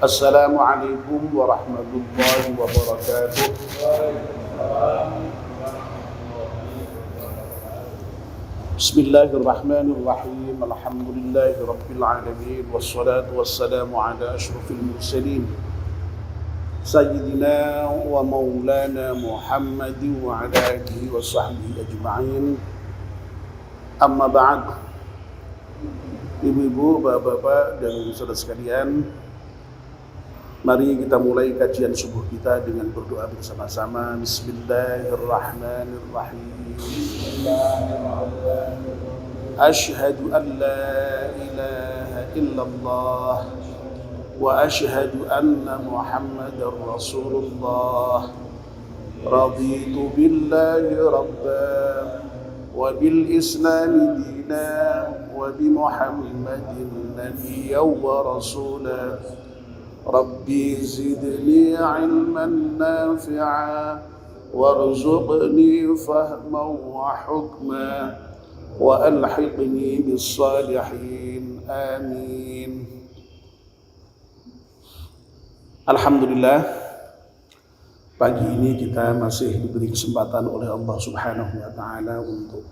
Assalamualaikum warahmatullahi wabarakatuh. Bismillahirrahmanirrahim. Alhamdulillahi rabbil alamin. Wassalatu wassalamu ala asyrafil mursalin Sayyidina wa maulana Muhammadin wa ala alihi wa sahbihi ajma'in. Amma ba'd. Ibu-ibu, bapak-bapak, dan saudara sekalian, mari kita mulai kajian subuh kita dengan berdoa bersama-sama. Bismillahirrahmanirrahim. Asyhadu an la ilaha illallah wa asyhadu anna Muhammadar Rasulullah. Raditu billahi rabban wa bil islami dinan wa bi Muhammadin nabiyyan wa rasulan. Rabbi zidni ilman nafi'a warzuqni fahman wa hukma wa alhiqni bis salihin. Amin. Alhamdulillah, pagi ini kita masih diberi kesempatan oleh Allah Subhanahu wa taala untuk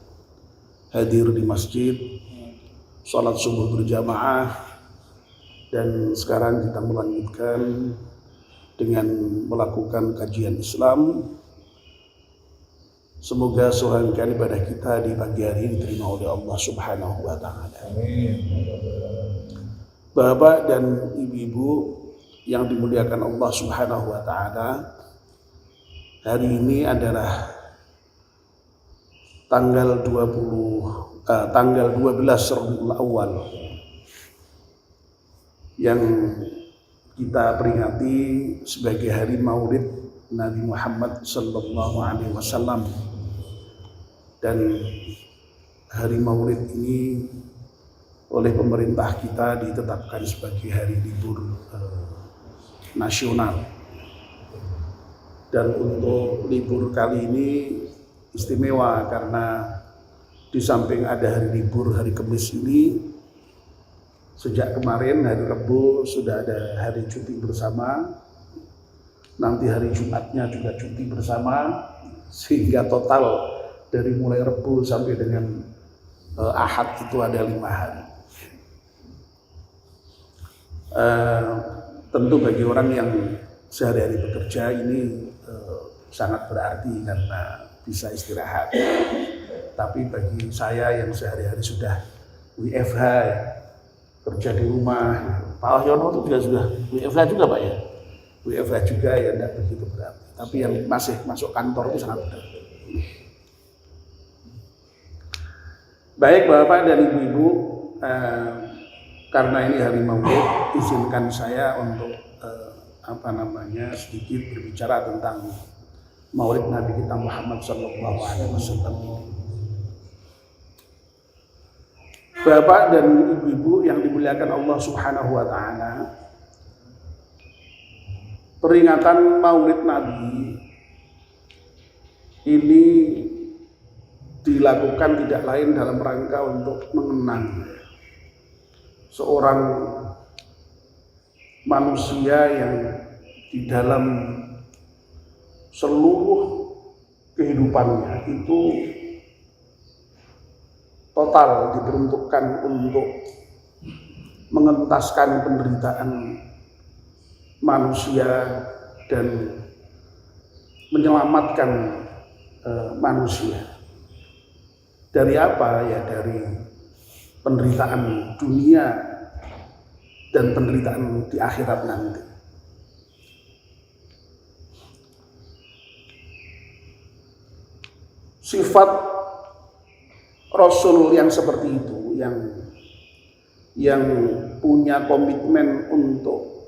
hadir di masjid, salat subuh berjamaah, dan sekarang kita melanjutkan dengan melakukan kajian Islam. Semoga serangkaian ibadah kita di pagi hari ini diterima oleh Allah Subhanahu wa taala. Bapak dan ibu-ibu yang dimuliakan Allah Subhanahu wa taala, hari ini adalah tanggal 12 Rabiul Awal yang kita peringati sebagai hari Maulid Nabi Muhammad sallallahu alaihi wasallam. Dan hari Maulid ini oleh pemerintah kita ditetapkan sebagai hari libur nasional. Dan untuk libur kali ini istimewa karena di samping ada hari libur hari Kamis ini, sejak kemarin hari Rabu sudah ada hari cuti bersama. Nanti hari Jumatnya juga cuti bersama, sehingga total dari mulai Rabu sampai dengan Ahad itu ada 5 hari. Tentu bagi orang yang sehari-hari bekerja ini sangat berarti karena bisa istirahat. Tapi bagi saya yang sehari-hari sudah WFH, kerja di rumah, Pak Wahyono itu juga sudah WFH juga Pak ya? WFH juga ya, tidak begitu berat. Tapi yang masih masuk kantor itu sangat berat. Baik Bapak dan Ibu-ibu, karena ini hari Maulid, izinkan saya untuk sedikit berbicara tentang Maulid Nabi kita Muhammad sallallahu alaihi wasallam. Bapak dan Ibu-ibu yang dimuliakan Allah Subhanahu wa taala, peringatan Maulid Nabi ini dilakukan tidak lain dalam rangka untuk mengenang seorang manusia yang di dalam seluruh kehidupannya itu total diperuntukkan untuk mengentaskan penderitaan manusia dan menyelamatkan manusia. Dari apa ya? Dari penderitaan dunia dan penderitaan di akhirat nanti. Sifat Rasul yang seperti itu, yang punya komitmen untuk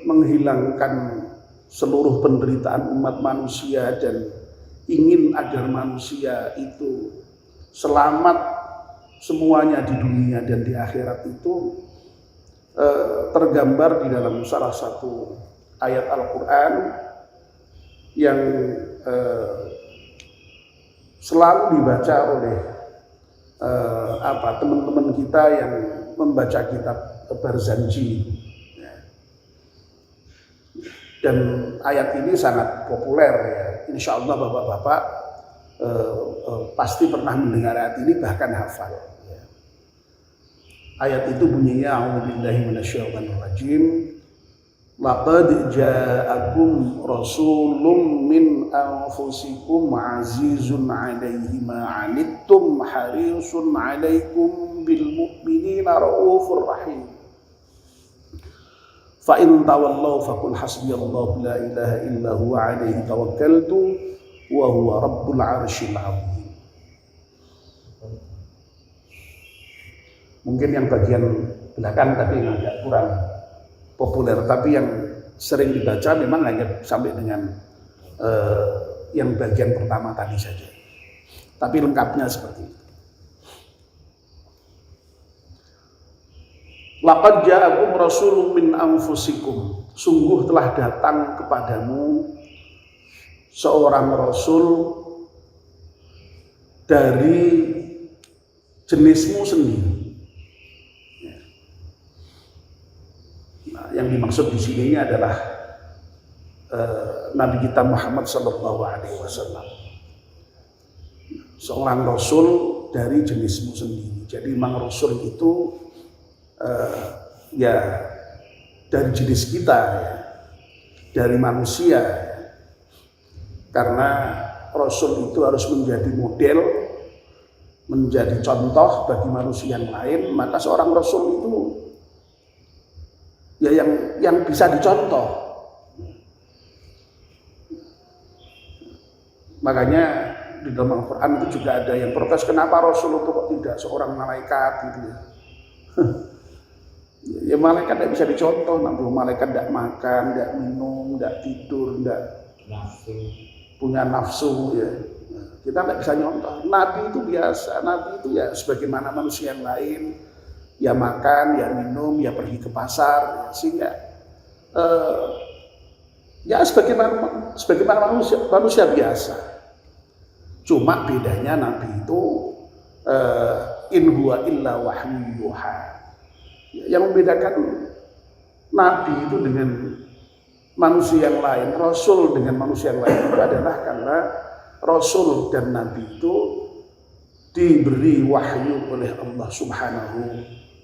menghilangkan seluruh penderitaan umat manusia dan ingin agar manusia itu selamat semuanya di dunia dan di akhirat, itu tergambar di dalam salah satu ayat Al-Quran yang selalu dibaca oleh teman-teman kita yang membaca kitab Barzanji. Dan ayat ini sangat populer ya. Insya Allah bapak-bapak pasti pernah mendengar ayat ini, bahkan hafal. Ya. Ayat itu bunyinya A'udzubillahi minasyaitonirrajim. Laqad ja'akum rasulun min anfusikum azizun 'alaihi ma 'anittum harisun 'alaikum bil mu'minina raufur rahim. Fa in tawallaw faqul hasbiyallahu la ilaha illa huwa 'alaihi tawakkaltu wa huwa rabbul 'arsyil 'azim. Mungkin yang bagian belakang tadi agak kurang populer, tapi yang sering dibaca memang hanya sampai dengan yang bagian pertama tadi saja. Tapi lengkapnya seperti itu. Laqad ja'akum rasulun min anfusikum. Sungguh telah datang kepadamu seorang rasul dari jenismu sendiri. Yang dimaksud di sini adalah Nabi kita Muhammad Sallallahu Alaihi Wasallam, seorang rasul dari jenismu sendiri. Jadi memang rasul itu ya dari jenis kita, ya, dari manusia, ya. Karena rasul itu harus menjadi model, menjadi contoh bagi manusia yang lain. Maka seorang rasul itu ya yang bisa dicontoh. Makanya di dalam Al-Quran itu juga ada yang protes, kenapa Rasul itu kok tidak seorang malaikat gitu ya. Ya malaikat tidak bisa dicontoh, nanti malaikat tidak makan, tidak minum, tidak tidur, tidak punya nafsu ya. Kita tidak bisa nyontoh. Nabi itu biasa, Nabi itu ya sebagaimana manusia yang lain, ya makan, ya minum, ya pergi ke pasar, ya, sehingga ya sebagaimana manusia biasa. Cuma bedanya Nabi itu in huwa illa wahyu yuha. Yang membedakan Nabi itu dengan manusia yang lain, Rasul dengan manusia yang lain itu adalah karena Rasul dan Nabi itu diberi wahyu oleh Allah Subhanahu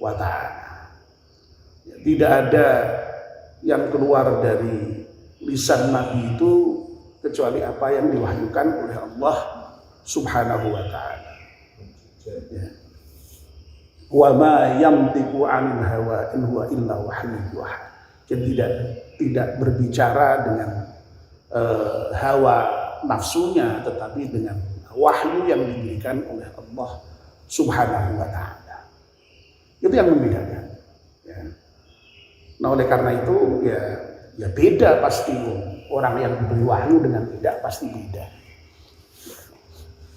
wa ta'ala. Tidak ada yang keluar dari lisan Nabi itu kecuali apa yang diwahyukan oleh Allah Subhanahu wa ta'ala. Wa ma yantiqu 'anil hawa in huwa illa wahyun yuha. Jadi tidak berbicara dengan hawa nafsunya, tetapi dengan wahyu yang diberikan oleh Allah Subhanahu wa ta'ala. Itu yang membedakan. Ya. Nah oleh karena itu ya beda pasti, orang yang diberi wahyu dengan tidak pasti beda.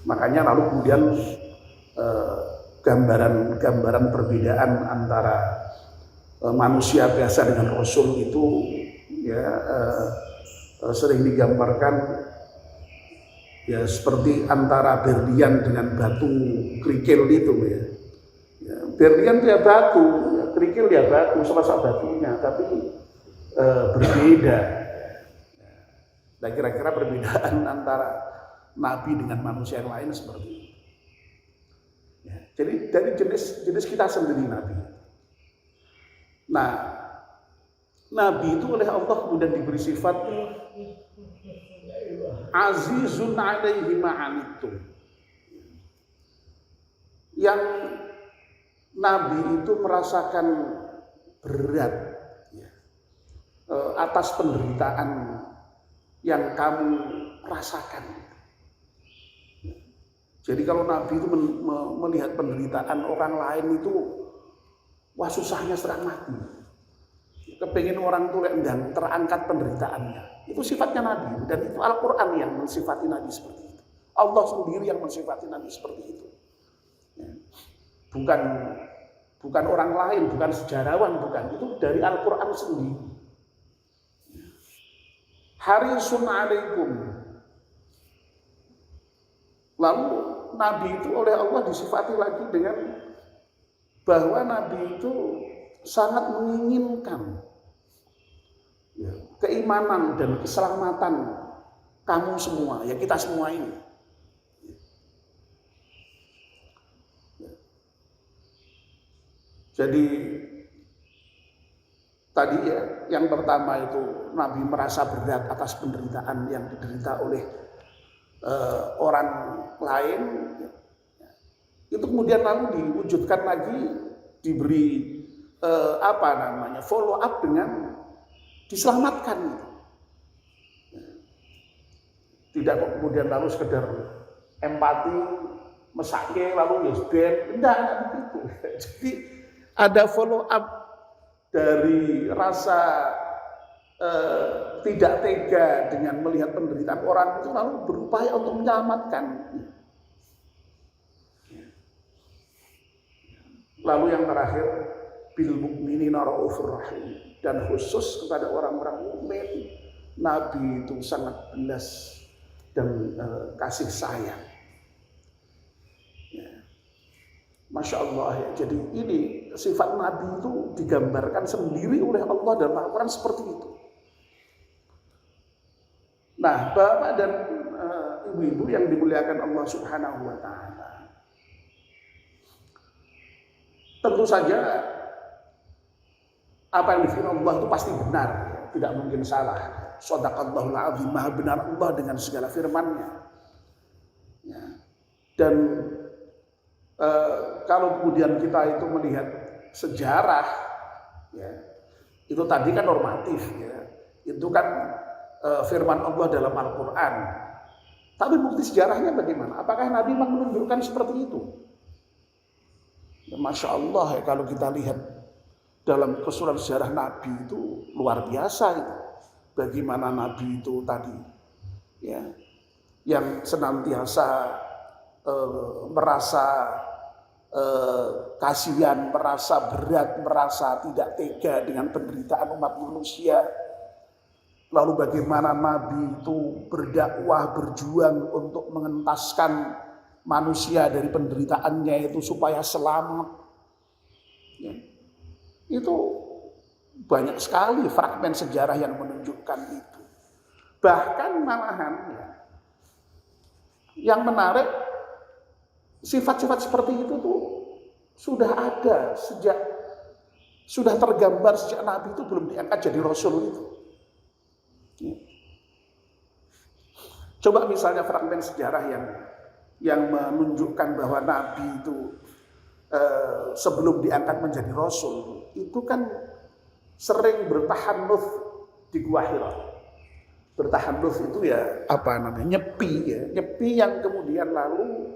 Makanya lalu kemudian gambaran perbedaan antara manusia biasa dengan Rasul itu ya sering digambarkan ya seperti antara berlian dengan batu kerikil itu ya. Berlian itu ya batu, ya, kerikil ya batu, sama-sama batunya, tapi berbeda. Nah kira-kira perbedaan antara Nabi dengan manusia yang lain seperti itu. Ya, jadi dari jenis kita sendiri Nabi. Nah, Nabi itu oleh Allah kemudian diberi sifat azizun 'alaihi ma 'anittum. Yang Nabi itu merasakan berat ya, atas penderitaan yang kamu rasakan. Jadi kalau Nabi itu melihat penderitaan orang lain itu, wah susahnya setengah mati. Kepingin orang itu endang terangkat penderitaannya. Itu sifatnya Nabi, dan itu Al-Quran yang mensifati Nabi seperti itu. Allah sendiri yang mensifati Nabi seperti itu. Ya. Bukan orang lain, bukan sejarawan, bukan. Itu dari Al-Quran sendiri. Harisun 'alaikum. Lalu Nabi itu oleh Allah disifati lagi dengan bahwa Nabi itu sangat menginginkan ya, keimanan dan keselamatan kamu semua, ya kita semua ini. Jadi tadi ya, yang pertama itu Nabi merasa berat atas penderitaan yang diderita oleh orang lain. Itu kemudian lalu diwujudkan lagi, diberi follow up dengan diselamatkan. Tidak kemudian lalu sekedar empati, mesake lalu yes bed, enggak begitu. Jadi ada follow up dari rasa tidak tega dengan melihat penderitaan orang itu, lalu berupaya untuk menyelamatkan. Lalu yang terakhir, bil mukminina raufur rahim, dan khusus kepada orang-orang mukmin Nabi itu sangat belas dan kasih sayang. Ya. Masya Allah ya. Jadi ini sifat Nabi itu digambarkan sendiri oleh Allah dalam Al-Quran seperti itu. Nah, Bapak dan Ibu-ibu yang dimuliakan Allah Subhanahu wa Ta'ala, tentu saja apa yang difirman Allah itu pasti benar, tidak mungkin salah. Shadaqallahul azim, maha benar Allah dengan segala firman-Nya. Ya. Dan kalau kemudian kita itu melihat sejarah, ya, itu tadi kan normatif, ya, itu kan firman Allah dalam Al-Quran. Tapi bukti sejarahnya bagaimana? Apakah Nabi memang menunjukkan seperti itu? Ya, Masya Allah ya, kalau kita lihat dalam keseluruhan sejarah Nabi itu luar biasa itu. Bagaimana Nabi itu tadi, ya, yang senantiasa merasa kasihan, merasa berat, merasa tidak tega dengan penderitaan umat manusia. Lalu bagaimana Nabi itu berdakwah, berjuang untuk mengentaskan manusia dari penderitaannya itu supaya selamat. Ya. Itu banyak sekali fragmen sejarah yang menunjukkan itu. Bahkan malahan ya, yang menarik, sifat-sifat seperti itu tuh sudah ada sudah tergambar sejak Nabi itu belum diangkat jadi Rasul itu. Ya. Coba misalnya fragmen sejarah yang menunjukkan bahwa Nabi itu sebelum diangkat menjadi Rasul itu kan sering bertahannuts di Gua Hira. Bertahannuts itu ya nyepi yang kemudian lalu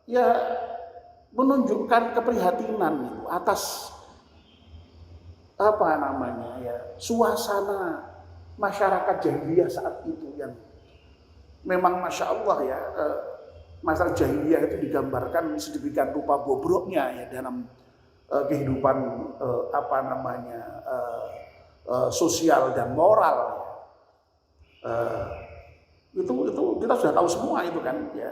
ya menunjukkan keprihatinan atas suasana masyarakat jahiliyah saat itu yang memang Masya Allah ya, masyarakat jahiliyah itu digambarkan sedemikian rupa bobroknya ya dalam kehidupan sosial dan moral. Itu kita sudah tahu semua itu kan ya,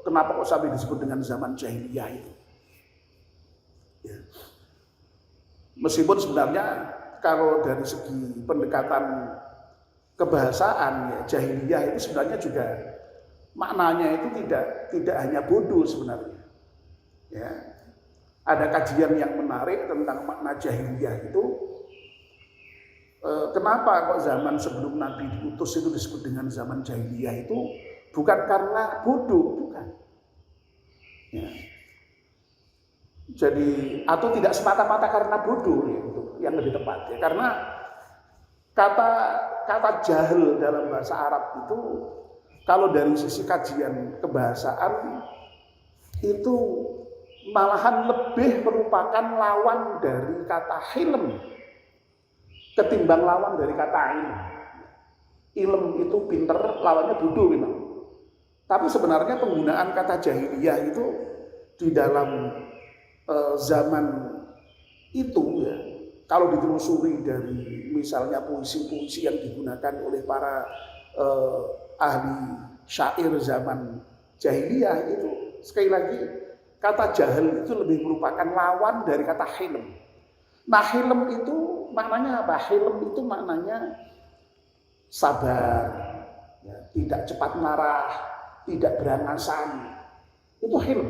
kenapa kok sampai disebut dengan zaman jahiliyah itu. Ya. Meskipun sebenarnya kalau dari segi pendekatan kebahasaan ya, jahiliyah itu sebenarnya juga maknanya itu tidak hanya bodoh sebenarnya. Ya. Ada kajian yang menarik tentang makna jahiliyah itu. Kenapa kok zaman sebelum Nabi diutus itu disebut dengan zaman jahiliyah itu? Bukan karena bodoh, bukan. Ya. Jadi atau tidak semata-mata karena bodoh ya, itu yang lebih tepat ya. Karena kata jahil dalam bahasa Arab itu kalau dari sisi kajian kebahasaan itu malahan lebih merupakan lawan dari kata hilm ketimbang lawan dari kata ilm. Ilm itu pinter, lawannya bodoh memang. Tapi sebenarnya penggunaan kata jahiliyah itu di dalam zaman itu ya, kalau ditelusuri dari misalnya puisi-puisi yang digunakan oleh para ahli syair zaman jahiliyah itu, sekali lagi kata jahil itu lebih merupakan lawan dari kata hilm. Nah, hilm itu maknanya apa? Hilm itu maknanya sabar, ya, tidak cepat marah, tidak berangasan. Itu hilm.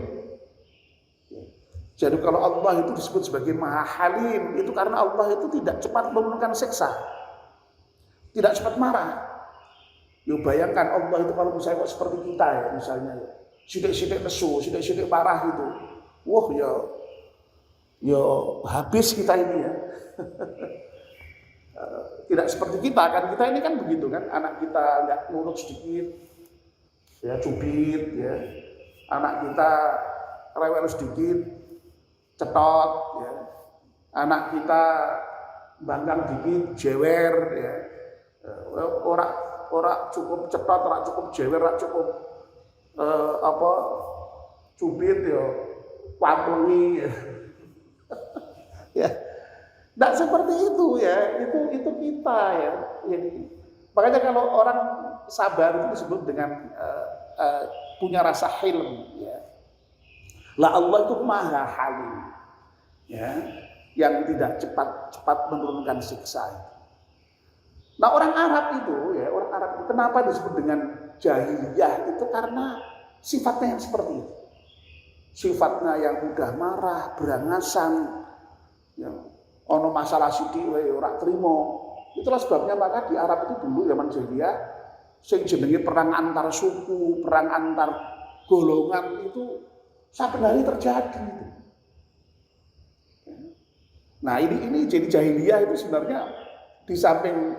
Jadi kalau Allah itu disebut sebagai Maha Halim, itu karena Allah itu tidak cepat menurunkan siksa, tidak cepat marah. Yo bayangkan Allah itu kalau misalnya kok seperti kita ya, misalnya sidik-sidik nesu, sidik-sidik marah gitu. Wah ya habis kita ini ya. Tidak seperti kita kan, kita ini kan begitu kan, anak kita nggak nurut sedikit, ya cubit ya, anak kita rewel sedikit, cetot ya, anak kita banggang dikit, jewer ya, orang cukup cetot, orang cukup jewer, orang cukup cubit ya, wampengi ya. Ya, tidak seperti itu ya, itu kita ya. Jadi, makanya kalau orang sabar itu disebut dengan punya rasa hilm ya. Lah Allah itu Maha Halim ya, yang tidak cepat menurunkan siksa. Nah, orang Arab itu kenapa disebut dengan jahiliyah itu karena sifatnya yang seperti itu. Sifatnya yang mudah marah, berangasan, ya, ono masalah sithik wae ora trimo. Itulah sebabnya maka di Arab itu dulu zaman jahiliyah sing jenenge perang antar suku, perang antar golongan itu saben hari terjadi. Nah, ini jadi jahiliyah itu sebenarnya di samping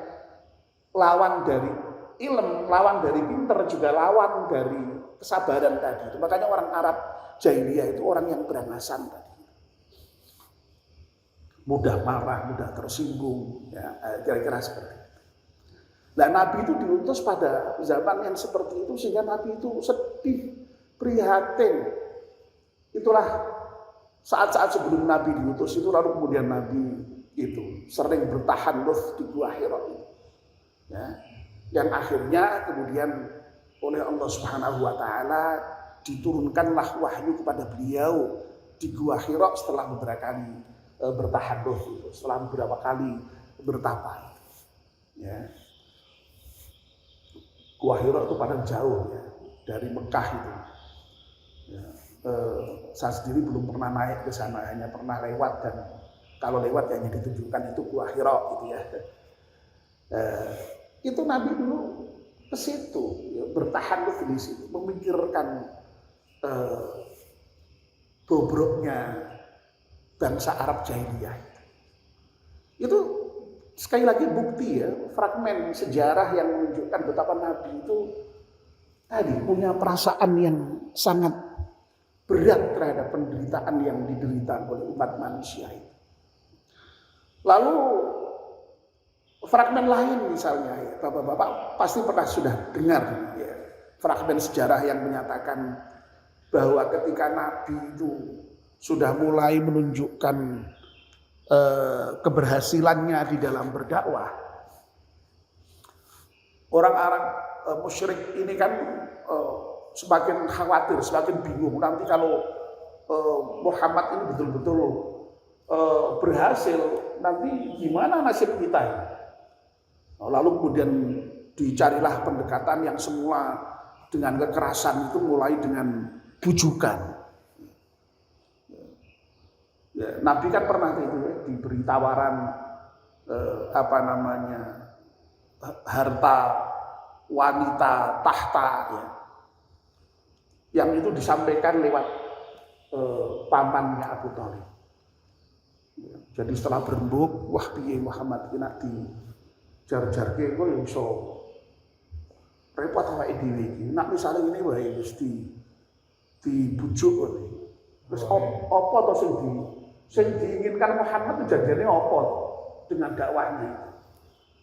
lawan dari ilm, lawan dari pinter, juga lawan dari kesabaran tadi. Makanya orang Arab jahiliyah itu orang yang berangasan tadi. Mudah marah, mudah tersinggung, ya, kira-kira seperti itu. Nah, Nabi itu diutus pada zaman yang seperti itu sehingga Nabi itu sedih, prihatin. Itulah saat-saat sebelum Nabi diutus itu, lalu kemudian Nabi itu sering bertahannuth di Gua Hira. Ya, yang akhirnya kemudian oleh Allah Subhanahu wa taala diturunkanlah wahyu kepada beliau di Gua Hira setelah beberapa kali bertahannuth, setelah beberapa kali bertapa. Ya. Gua Hira itu padahal jauh ya dari Mekah itu. Ya. Saya sendiri belum pernah naik ke sana, hanya pernah lewat, dan kalau lewat hanya ditunjukkan itu Gua Hira gitu ya. Itu Nabi dulu ke situ, ya, bertahannuth di situ, memikirkan bobroknya bangsa Arab jahiliyah. Itu sekali lagi bukti ya, fragmen sejarah yang menunjukkan betapa Nabi itu tadi punya perasaan yang sangat berat terhadap penderitaan yang diderita oleh umat manusia itu. Lalu fragmen lain misalnya ya, Bapak-bapak pasti pernah sudah dengar ya, fragmen sejarah yang menyatakan bahwa ketika Nabi itu sudah mulai menunjukkan keberhasilannya di dalam berdakwah, orang Arab musyrik ini kan semakin khawatir, semakin bingung nanti kalau Muhammad ini betul-betul berhasil, nanti gimana nasib kita ini? Lalu kemudian dicarilah pendekatan yang semua dengan kekerasan, itu mulai dengan bujukan. Ya, Nabi kan pernah itu ya, diberi tawaran harta, wanita, tahta ya. Yang itu disampaikan lewat pamannya Abu Thalib. Ya, jadi setelah berembuk, wah piye Muhammad iki nak di jar-jarke kok yo iso repot awake dhewe iki. Nak misale ngene wae wis dibujuk wae. Terus apa to sing diinginkan Muhammad itu jadinya apa dengan dakwahnya?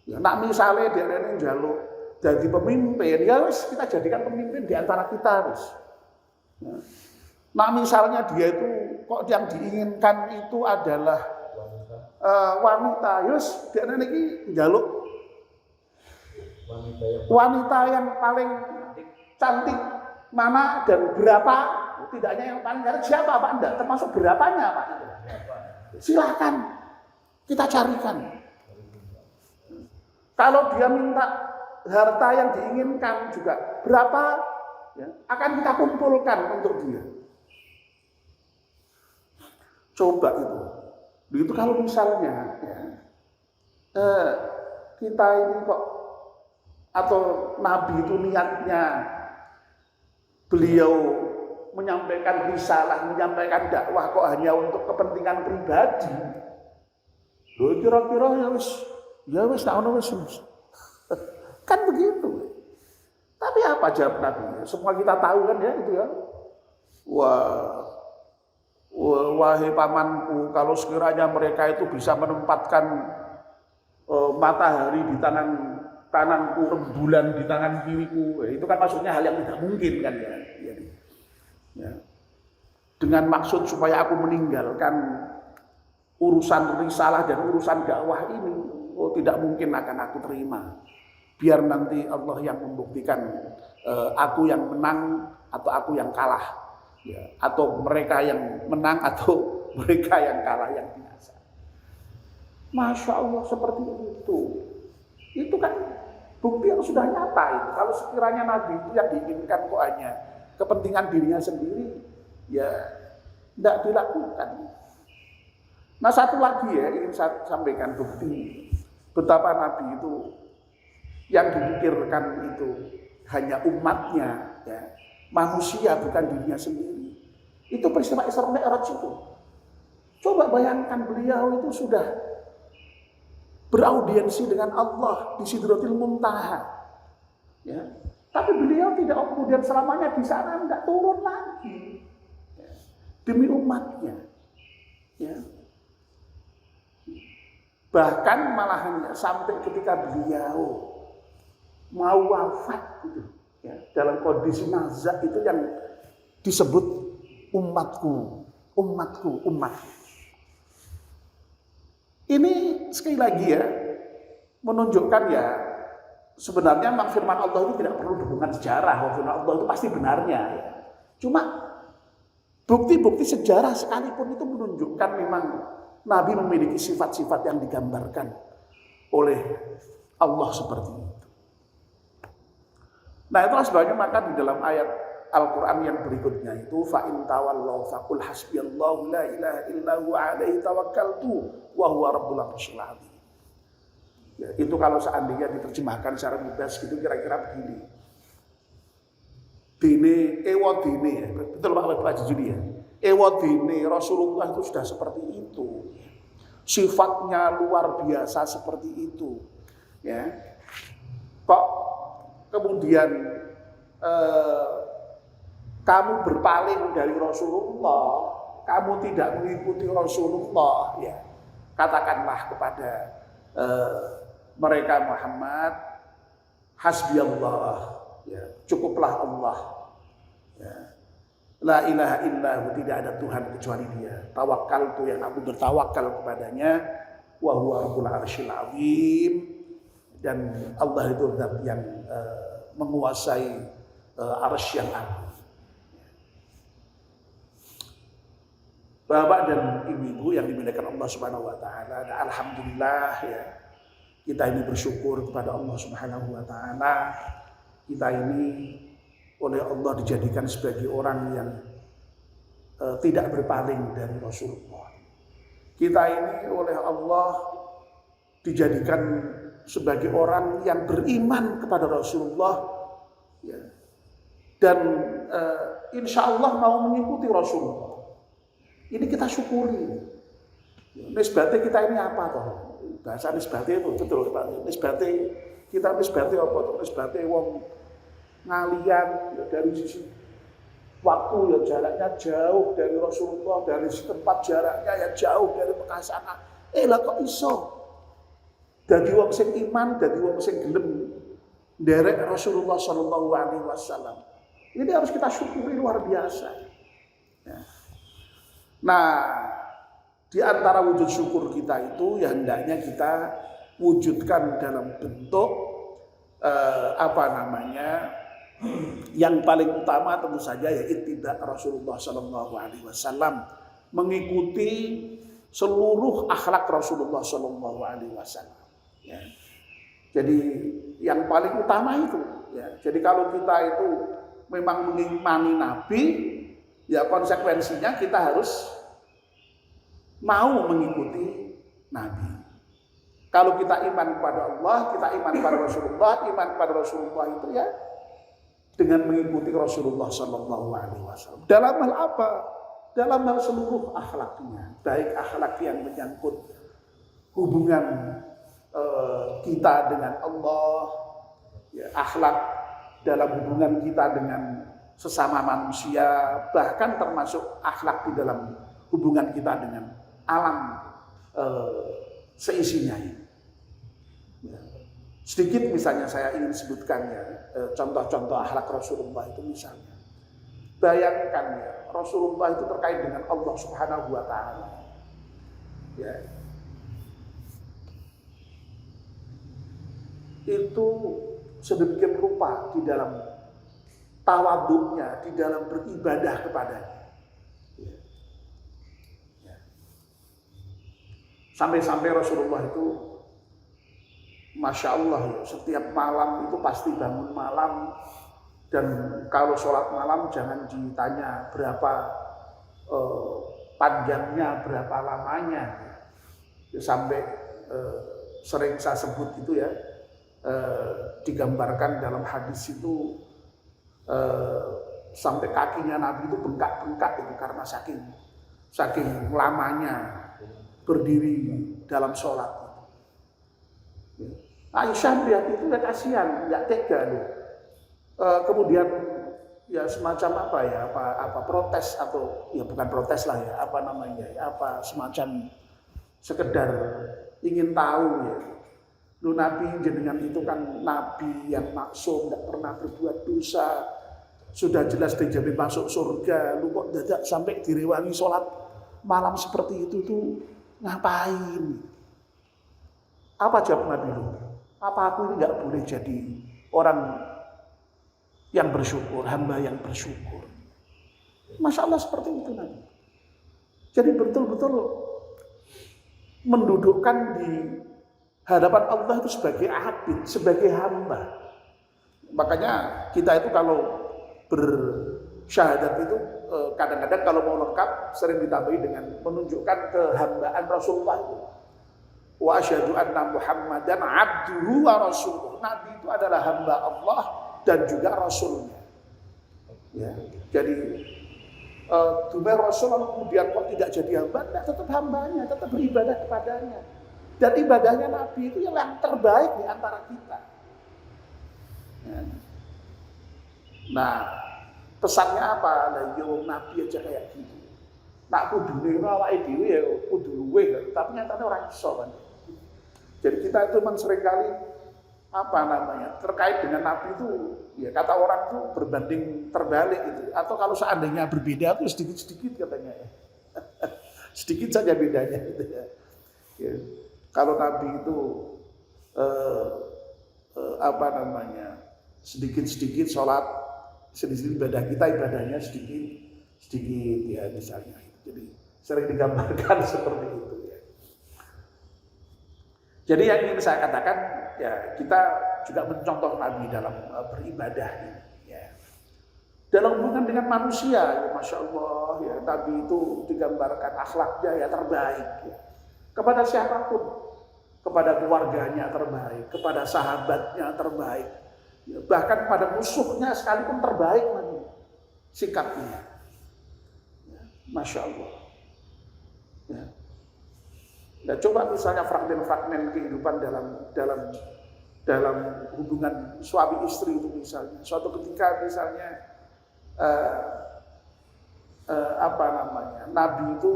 Ya, nak misalnya dia ini njaluk jadi pemimpin, ya wis kita jadikan pemimpin di antara kita wis. Ya. Nah misalnya dia itu kok yang diinginkan itu adalah wanita, yus dia ini njaluk wanita yang paling cantik mana dan berapa, tidak hanya yang paling garis siapa Pak, enggak, termasuk berapanya Pak. Silakan kita carikan. Kalau dia minta harta yang diinginkan juga berapa, ya, akan kita kumpulkan untuk dia. Coba itu. Begitu kalau misalnya ya, kita ini kok atau Nabi itu niatnya beliau menyampaikan risalah, menyampaikan dakwah kok hanya untuk kepentingan pribadi. Loh kira-kira ya wis tak ono wis. Kan begitu. Tapi apa jawab Nabi? Semua kita tahu kan ya itu ya. Wahai pamanku, kalau sekiranya mereka itu bisa menempatkan matahari di tangan kananku, rembulan di tangan kiriku, itu kan maksudnya hal yang tidak mungkin kan ya. Ya. Dengan maksud supaya aku meninggalkan urusan risalah dan urusan dakwah ini, tidak mungkin akan aku terima. Biar nanti Allah yang membuktikan aku yang menang atau aku yang kalah, ya. Atau mereka yang menang atau mereka yang kalah, yang binasa. Masya Allah seperti itu. Itu kan bukti yang sudah nyata itu. Kalau sekiranya Nabi itu yang diinginkan kok hanya kepentingan dirinya sendiri, ya tidak dilakukan. Nah satu lagi ya ingin saya sampaikan bukti betapa Nabi itu yang dipikirkan itu hanya umatnya, ya, manusia bukan dirinya sendiri. Itu peristiwa Isra Mi'raj itu. Coba bayangkan beliau itu sudah beraudiensi dengan Allah di Sidratil Muntaha, ya. Tapi beliau tidak kemudian selamanya di sana, tidak turun lagi, ya. Demi umatnya, ya. Bahkan malahan sampai ketika beliau mau wafat gitu, ya, dalam kondisi nazak itu yang disebut umatku. Ini sekali lagi ya menunjukkan ya sebenarnya firman Allah itu tidak perlu dukungan sejarah. Firman Allah itu pasti benarnya ya. Cuma bukti-bukti sejarah sekalipun itu menunjukkan memang Nabi memiliki sifat-sifat yang digambarkan oleh Allah seperti itu. Nah itulah sebabnya maka di dalam ayat Al-Quran yang berikutnya itu fa'in tawallaw faqul hasbiyallahu la ilaha illahu alaihi tawakkaltu wa huwa rabbul arsyil azim. Ya, itu kalau seandainya diterjemahkan secara mudah gitu kira-kira begini. Dene ya. Betul Pak Haji Juni ya. Dene Rasulullah itu sudah seperti itu. Sifatnya luar biasa seperti itu. Ya. Kok kemudian kamu berpaling dari Rasulullah, kamu tidak mengikuti Rasulullah, ya. Katakanlah kepada mereka Muhammad, hasbiyallah, ya, cukuplah Allah, ya. La ilaha illahu, tidak ada Tuhan kecuali Dia. Tawakkaltu, yang aku bertawakal kepadanya, wa huwa rabbul arsyil azim, dan Allah itu zat yang menguasai arsy yang agung. Bapak dan ibu-ibu yang dimuliakan Allah Subhanahu wa taala, alhamdulillah ya. Kita ini bersyukur kepada Allah Subhanahu wa taala. Kita ini oleh Allah dijadikan sebagai orang yang tidak berpaling dari Rasulullah. Kita ini oleh Allah dijadikan sebagai orang yang beriman kepada Rasulullah, ya. Dan insya Allah mau mengikuti Rasulullah. Ini kita syukuri. Nisbate kita ini apa toh? Bahasa nisbate itu betul Pak. Nisbate kita nisbate apa toh? Nisbate wong ngalian ya, dari sisi waktu ya jaraknya jauh dari Rasulullah, dari tempat jaraknya ya jauh dari Mekah sana. Lah kok iso? Dadi wong sing iman, dadi wong sing gelem nderek Rasulullah sallallahu alaihi wasallam. Ini harus kita syukuri luar biasa. Ya. Nah, di antara wujud syukur kita itu ya hendaknya kita wujudkan dalam bentuk Yang paling utama tentu saja ya ittiba Rasulullah Sallallahu Alaihi Wasallam, mengikuti seluruh akhlak Rasulullah Sallallahu Alaihi Wasallam. Ya. Jadi yang paling utama itu. Ya. Jadi kalau kita itu memang mengimani Nabi, ya konsekuensinya kita harus mau mengikuti Nabi. Kalau kita iman kepada Allah, kita iman kepada Rasulullah, iman kepada Rasulullah itu ya dengan mengikuti Rasulullah Sallallahu Alaihi Wasallam. Dalam hal apa? Dalam hal seluruh akhlaknya, baik akhlak yang menyangkut hubungan kita dengan Allah, ya, akhlak dalam hubungan kita dengan sesama manusia, bahkan termasuk akhlak di dalam hubungan kita dengan alam seisinya. Ya. Sedikit misalnya saya ingin sebutkan ya, contoh-contoh akhlak Rasulullah itu misalnya. Bayangkan ya, Rasulullah itu terkait dengan Allah Subhanahu wa Ta'ala. Ya. Itu sedemikian rupa di dalam tawaduknya, di dalam beribadah kepadanya. Ya. Ya. Sampai-sampai Rasulullah itu Masya Allah ya, setiap malam itu pasti bangun malam, dan kalau sholat malam jangan ditanya berapa panjangnya, berapa lamanya, ya, sampai sering saya sebut itu ya, digambarkan dalam hadis itu sampai kakinya Nabi itu bengkak-bengkak itu karena saking lamanya berdiri dalam sholat. Aisyah melihat itu ya kasihan, nggak tega loh. Kemudian ya semacam apa ya, apa protes atau ya bukan protes lah ya, apa namanya ya, apa semacam sekedar ingin tahu ya. Lu Nabi jenengan itu kan Nabi yang maksum, nggak pernah berbuat dosa, sudah jelas dijamin masuk surga. Lu kok dadak sampai direwangi sholat malam seperti itu tuh ngapain? Apa jawab Nabi lu? Apa aku ini nggak boleh jadi orang yang bersyukur, hamba yang bersyukur? Masya Allah seperti itu Nabi. Jadi betul-betul mendudukkan di hadapan Allah itu sebagai abid, sebagai hamba. Makanya kita itu kalau bersyahadat itu kadang-kadang kalau mau lengkap sering ditambahi dengan menunjukkan kehambaan Rasulullah itu. Wa asyhadu anna Muhammadan abduhu wa rasuluh. Nabi itu adalah hamba Allah dan juga Rasulnya. Ya, jadi dumai Rasul kemudian kok tidak jadi hamba, tidak, tetap hambanya, tetap beribadah kepadanya. Dan ibadahnya Nabi itu yang terbaik di antara kita. Ya. Nah, pesannya apa? Nah, yo Nabi aja kayak gitu. Nak kudune awake dhewe ya kudu luweh, tapi nyatane ora iso kan. Jadi kita itu memang seringkali apa namanya terkait dengan Nabi itu ya kata orang itu berbanding terbalik gitu. Atau kalau seandainya berbeda itu sedikit-sedikit katanya ya. Sedikit saja bedanya gitu ya. Ya. Kalau Nabi itu apa namanya sedikit-sedikit sholat, sedikit ibadah kita ibadahnya sedikit ya misalnya. Jadi sering digambarkan seperti itu ya. Jadi yang ingin saya katakan ya kita juga mencontoh Nabi dalam beribadah ini. Ya. Dalam hubungan dengan manusia, ya, Masya Allah ya Nabi itu digambarkan akhlaknya ya terbaik ya. Kepada siapapun, kepada keluarganya terbaik, kepada sahabatnya terbaik, ya, bahkan kepada musuhnya sekalipun terbaik Nabi sikapnya. Ya, Masya Allah. Ya. Nah, coba misalnya fragmen-fragmen kehidupan dalam hubungan suami istri itu misalnya. Suatu ketika misalnya apa namanya Nabi itu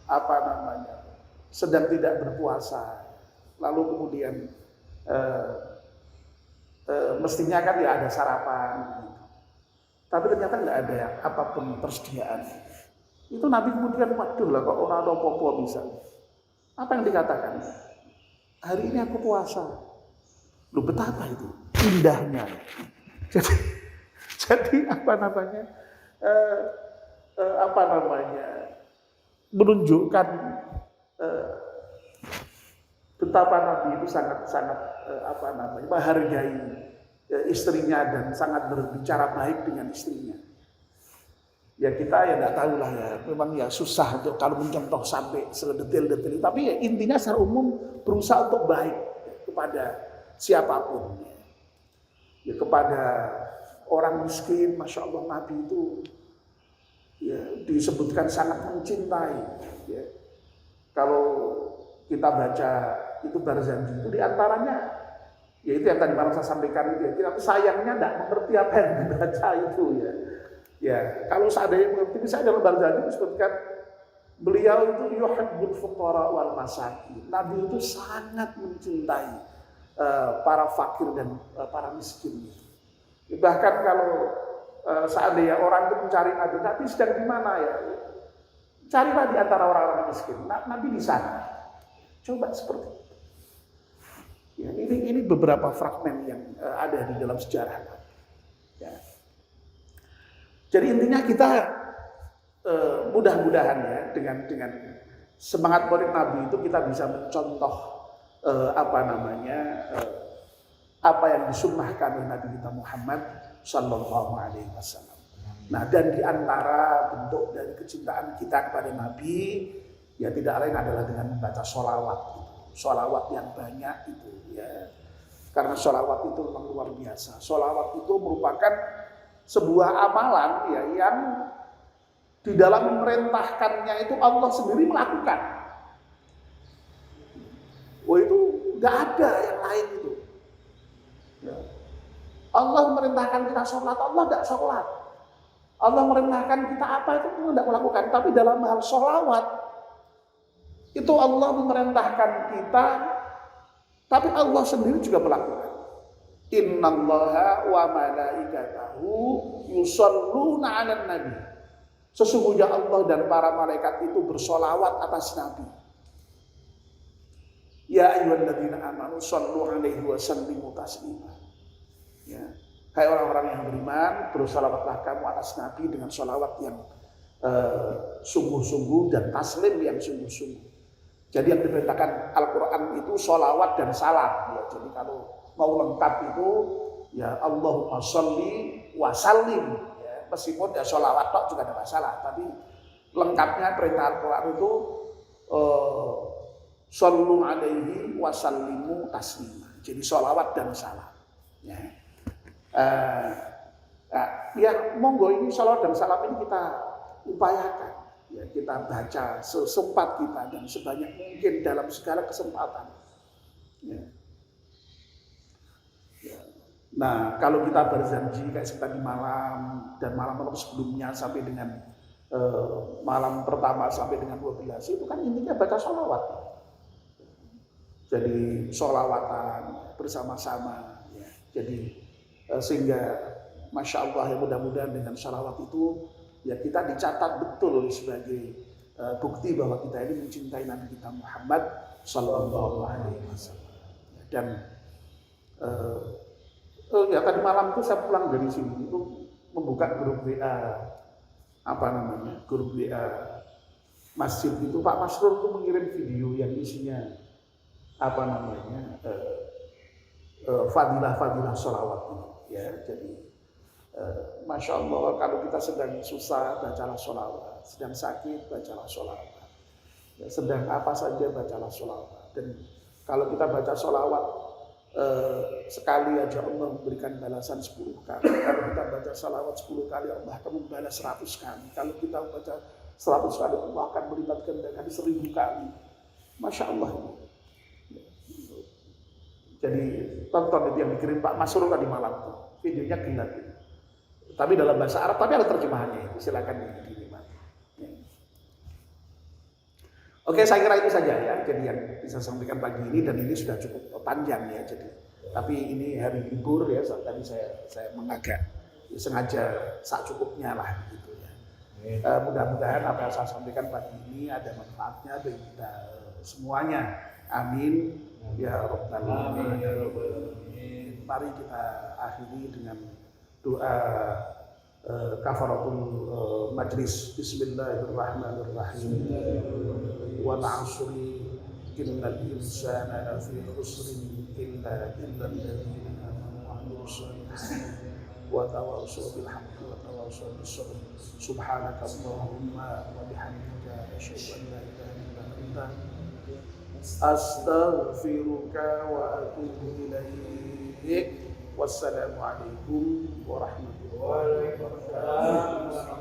apa namanya sedang tidak berpuasa, lalu kemudian mestinya kan ya ada sarapan, gitu. Tapi ternyata nggak ada apapun persediaan. Itu Nabi kemudian waduh lah kok orang ada apa-apa bisa. Apa yang dikatakan? Hari ini aku puasa. Loh betapa itu indahnya. Jadi, jadi apa namanya menunjukkan betapa Nabi itu sangat menghargai istrinya dan sangat berbicara baik dengan istrinya. Ya kita ya nggak tahu lah ya, memang ya susah untuk kalau mencontoh sampai sedetail-detail. Tapi ya intinya secara umum berusaha untuk baik kepada siapapun. Ya kepada orang miskin, masya Allah Nabi itu ya disebutkan sangat mencintai. Ya. Kalau kita baca itu Barzanji itu diantaranya, ya itu yang tadi malam saya sampaikan itu ya, kita sayangnya tidak mengerti apa yang dibaca itu ya. Ya, kalau seandainya mengerti, misalnya dalam Barzanji disebutkan beliau itu yuhibbul fuqara wal masakin. Nabi itu sangat mencintai para fakir dan para miskin. Bahkan kalau seandainya orang itu mencari Nabi sedang di mana ya? Carilah di antara orang-orang miskin. Nabi di sana. Coba seperti itu. Ya, ini beberapa fragmen yang ada di dalam sejarah. Ya. Jadi intinya kita mudah-mudahan ya dengan semangat Maulid Nabi itu kita bisa mencontoh apa yang disunnahkan oleh Nabi kita Muhammad Sallallahu Alaihi Wasallam. Nah, dan di antara bentuk dari kecintaan kita kepada Nabi ya tidak lain adalah dengan membaca sholawat itu. Sholawat yang banyak itu ya. Karena sholawat itu memang luar biasa. Sholawat itu merupakan sebuah amalan ya yang di dalam memerintahkannya itu Allah sendiri melakukan. Itu nggak ada yang lain itu. Ya. Allah memerintahkan kita sholat, Allah tidak sholat. Allah memerintahkan kita apa itu kita tidak melakukan. Tapi dalam hal sholawat itu Allah memerintahkan kita, tapi Allah sendiri juga melakukan. Innallaha wa malaikatahu yusholluna 'alan nabi. Sesungguhnya Allah dan para malaikat itu bersolawat atas Nabi. Ya ayyuhalladzina amanu shollu 'alaihi wa sallimu taslima. Ya. Hai orang-orang yang beriman, bersolawatlah kamu atas Nabi dengan solawat yang sungguh-sungguh dan taslim yang sungguh-sungguh. Jadi yang diperintahkan Al-Quran itu solawat dan salam. Ya, jadi kalau mau lengkap itu ya Allahumma sholli wa sallim. Ya, meskipun ya solawat tok juga ada masalah, tapi lengkapnya perintah Al-Quran itu shollu alaihi wa sallimu taslima. Jadi solawat dan salam. Ya. Ya monggo ini sholawat dan salam ini kita upayakan. Ya, kita baca sesempat kita dan sebanyak mungkin dalam segala kesempatan. Ya. Ya. Nah, kalau kita berjanji kayak seperti malam dan malam-malam sebelumnya sampai dengan malam pertama sampai dengan 12 itu kan intinya baca sholawat. Jadi sholawatan bersama-sama. Ya. Jadi sehingga Masya Allah ya mudah-mudahan dengan sholawat itu ya kita dicatat betul sebagai bukti bahwa kita ini mencintai Nabi kita Muhammad Sallallahu Alaihi Wasallam. Dan ya tadi malam itu saya pulang dari sini itu membuka grup WA grup WA masjid itu Pak Masrur itu mengirim video yang isinya fadilah-fadilah sholawat ya. Jadi Masya Allah kalau kita sedang susah bacalah sholawat, sedang sakit bacalah sholawat, ya, sedang apa saja bacalah sholawat. Dan kalau kita baca sholawat sekali aja Allah memberikan balasan 10 kali. Kalau kita baca sholawat 10 kali Allah akan membalas 100 kali. Kalau kita baca 100 kali Allah akan melipat gandakan 1000 kali. Masya Allah. Jadi tonton itu yang dikirim Pak Masrur tadi malam itu, videonya gila gitu. Tapi dalam bahasa Arab, tapi ada terjemahannya. Silakan dilihat. Ya. Oke, saya kira itu saja ya. Jadi yang bisa saya sampaikan pagi ini dan ini sudah cukup panjang ya. Jadi, tapi ini hari libur ya. Tadi saya mengagak sengaja sak cukupnya lah gitu ya. Mudah-mudahan apa yang saya sampaikan pagi ini ada manfaatnya bagi kita semuanya. Amin. Ya Rabbal Alamin. Mari kita akhiri dengan doa kafaratul majlis. Bismillahirrahmanirrahim. Wal 'asri innal insana lafi khusrin illa alladzina amanu wa 'amilus solihati wa tawassaw bil haqqi wa tawassaw bis sabr. Subhanaka Allahumma wa bihamdika asyhadu an la ilaha illa anta astaghfiruka wa atubu ilaik. Wassalamualaikum warahmatullahi wabarakatuh.